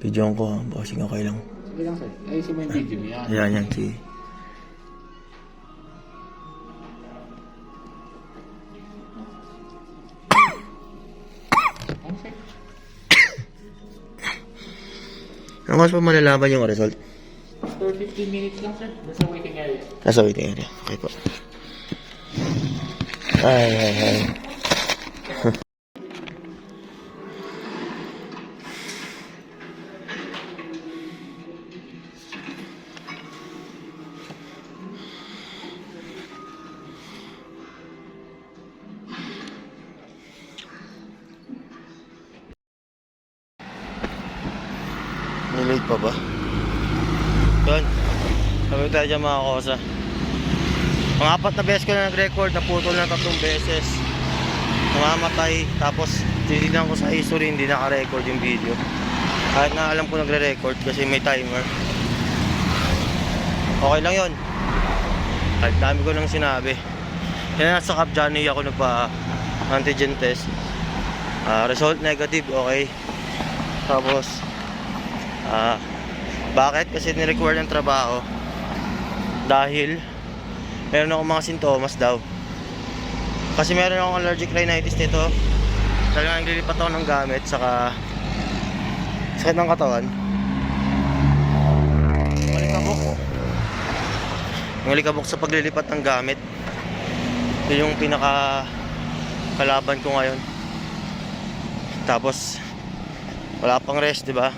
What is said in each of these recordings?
Videoan ko ha, bossing, okay lang. Sige lang sir, ayusin mo yung video niya. Yan, sige. Ano sir? Ang oras pa malalaman yung result? After 15 minutes lang sir, nasa waiting area. Nasa waiting area. Okay po. Ay. Nilate pa ba? Yun. Sabi tayo dyan mga kosa. Mga 4 na beses ko na nag-record, naputol na 3 beses. Namamatay. Tapos titignan ko sa history, hindi naka-record yung video. Kahit na alam ko nagre-record kasi may timer. Okay lang yun. Kahit dami ko nang sinabi. Kaya nasa Cap Johnny ako nagpa-antigen test. Result negative, okay. Tapos bakit? Kasi ni-require ng trabaho dahil meron akong mga sintomas daw. Kasi meron akong allergic rhinitis nito. Talagang naglilipat ako ng gamit, saka sakit ng katawan. Malikabok sa paglilipat ng gamit. Yun yung pinaka kalaban ko ngayon. Tapos wala pang rest, di ba?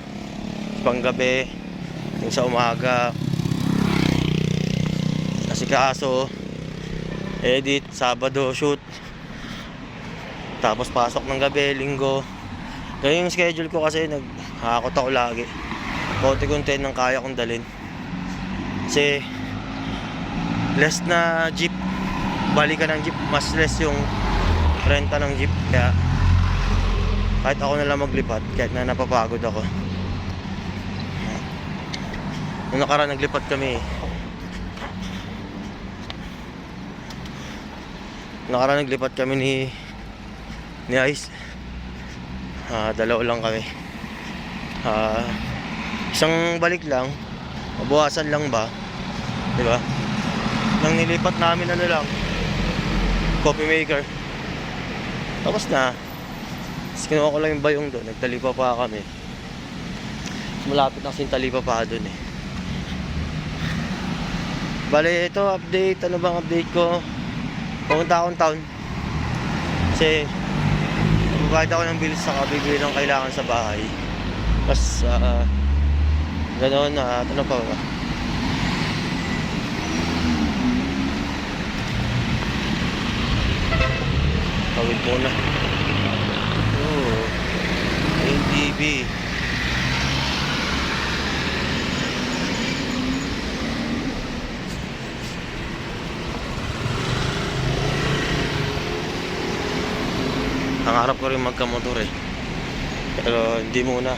Panggabi, yung sa umaga, kasi kaso edit, Sabado shoot, tapos pasok ng gabi, Linggo. Ganyan yung schedule ko kasi naghahakot ako lagi. Konti-konti ng kaya kong dalhin kasi less na jeep, balikan ng jeep, mas less yung renta ng jeep. Kaya kahit ako na lang maglipat, kahit na napapagod ako. Nung nakaraan naglipat kami. Nakaraan naglipat kami ni Ice. Dalawa lang kami. Isang balik lang, mabuwasan lang ba, di ba? Nang nilipat namin lang, coffee maker. Tapos na. Tapos kinuha ko lang yung bayong doon, nagtalipa pa kami. Malapit na sintalipa pa doon eh. Bale, ito update. Ano bang update ko? Pumunta akong town kasi magbabayad ako ng bills, saka bibili ng kailangan sa bahay. Tapos ganoon na ano pa ba? Tawid muna. ATV. Nangarap ko rin magkamotor eh, pero hindi muna.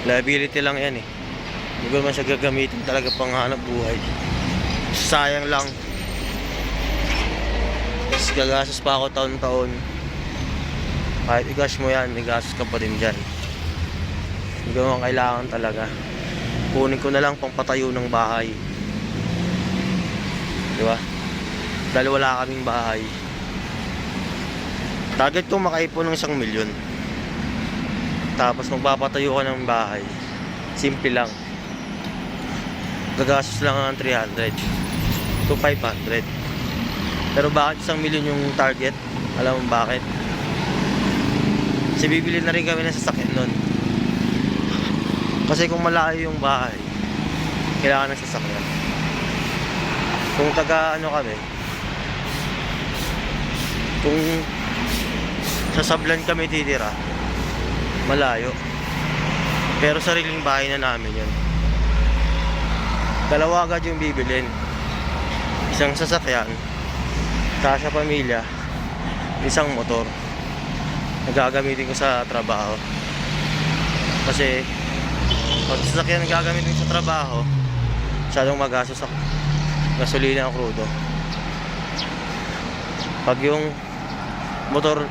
Liability lang yan eh. Hindi ko naman siya gagamitin talaga pang hanap buhay. Sayang lang. Tapos gagastos pa ako taon-taon. Kahit i-cash mo yan, may gastos ka pa rin dyan. Hindi ko naman kailangan talaga. Kunin ko na lang pang patayo ng bahay, diba? Dahil wala kaming bahay. Target ko makaipon ng 1 milyon. Tapos magpapatayo ka ng bahay, simple lang. Gagastos lang ng 300 to 500. Pero bakit 1 milyon yung target? Alam mo bakit? Kasi bibili na rin kami ng sasakyan nun. Kasi kung malayo yung bahay, kailangan ng sasakyan. Kung taga ano kami, kung sa Sablan kami titira, malayo. Pero sariling bahay na namin yun. Dalawa agad yung bibilin. Isang sasakyan, sa pamilya, isang motor. Nagagamitin ko sa trabaho. Kasi pag sasakyan nagagamitin ko sa trabaho, masyadong magastos sa gasolina ang krudo. Pag yung motor,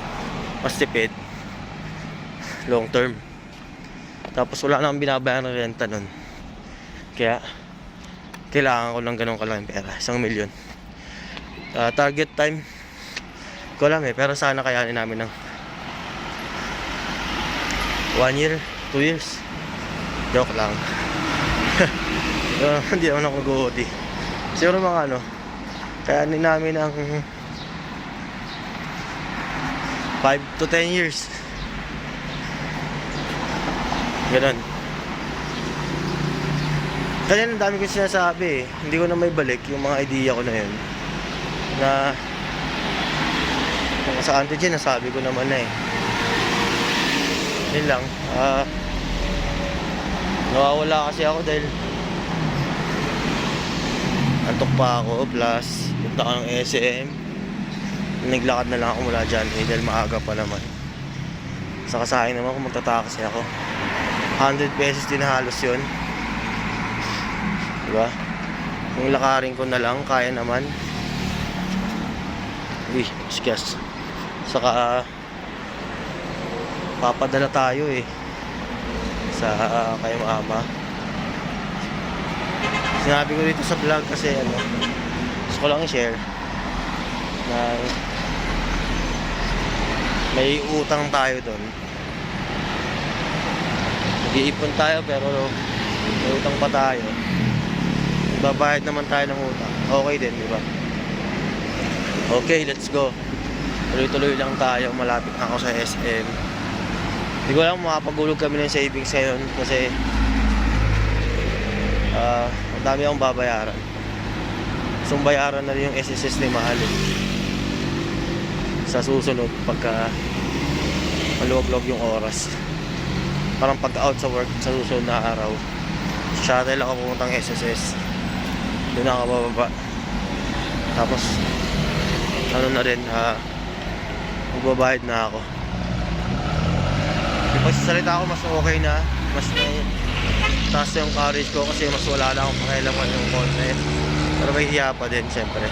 mas tipid long term. Tapos wala na akong binabayaran ng renta nun. Kaya kailangan ko ng ganun kalaking pera, 1,000,000. Target time ko alam pero sana kayanin namin ng 1 year, 2 years. Joke lang. Hindi naman ako mag-OT. Siguro mga kayanin namin ng 5 to 10 years. Ganun. Kasi ang dami ko sinasabi eh. Hindi ko na may balik yung mga idea ko na yun. Na kung sa antigen, nasabi ko naman na eh. Yun lang. Nawawala kasi ako dahil antok pa ako. Plus, punta ka ng SM. Naglakad na lang ako mula dyan dahil maaga pa naman. Sa kasahing naman kung magtataksi ako. 100 pesos din halos yun. Diba? Kung lakarin ko na lang, kaya naman. Uy, excuse. Saka papadala tayo eh sa kay mama. Sinabi ko dito sa vlog kasi gusto ko lang i-share na may utang tayo doon. Nag-iipon tayo pero may utang pa tayo. Babayad naman tayo ng utang. Okay din, di ba? Okay, let's go. Tuloy-tuloy lang tayo. Malapit na ako sa SM. Hindi ko alam makapagulog kami ng savings ngayon kasi ang dami akong babayaran. So bayaran na rin yung SSS ni Mahal sa susunod pagka maluwag-luwag yung oras. Parang pag-out sa work sa susunod na araw, shuttle ako pumuntang SSS. Doon ako bababa. Tapos na rin magbabayad na ako. Yung pagsasalita ako mas okay na, mas taas na yung courage ko kasi mas wala na akong pakialaman yung content. Pero may hiya pa din syempre.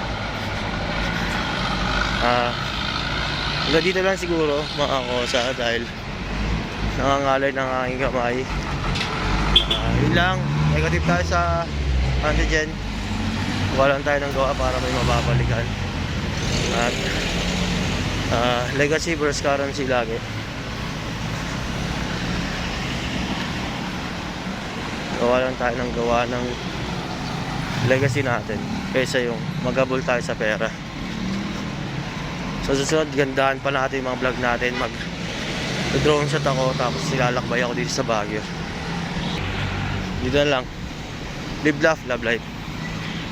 Hanggang dito lang siguro mga kosa dahil nangangalay ng aking kamay. Yun lang, negative tayo sa antigen. Wala lang tayo ng gawa para may mababalikan. At legacy versus currency lagi. Gawa lang tayo ng gawa ng legacy natin kaysa yung magabol tayo sa pera. So susunod, gandahan pa natin yung mga vlog natin. Mag-drone shot ako tapos nilalakbay ako dito sa Baguio. Dito na lang. Live, laugh, love life.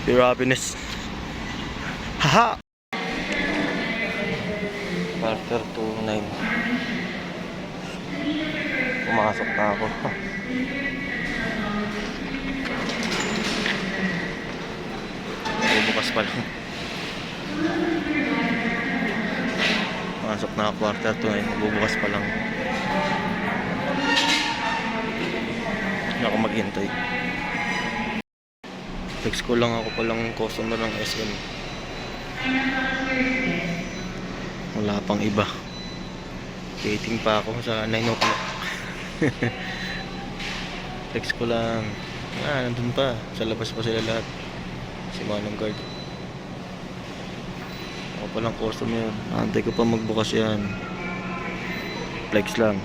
Pure happiness. Haha! Quarter to 9. Pumasok na ako. Bukas pa lang. Pumasok na ako quarter to 9. Bubukas pa lang. Hindi ako maghintay. Text ko lang ako palang customer ng SM. Wala pang iba. Waiting pa ako sa 9 o'clock. Text ko lang. Nandun pa. Sa labas pa sila lahat. Si Manong Guard. Ako palang customer. Antay ko pa magbukas yan. Flex lang.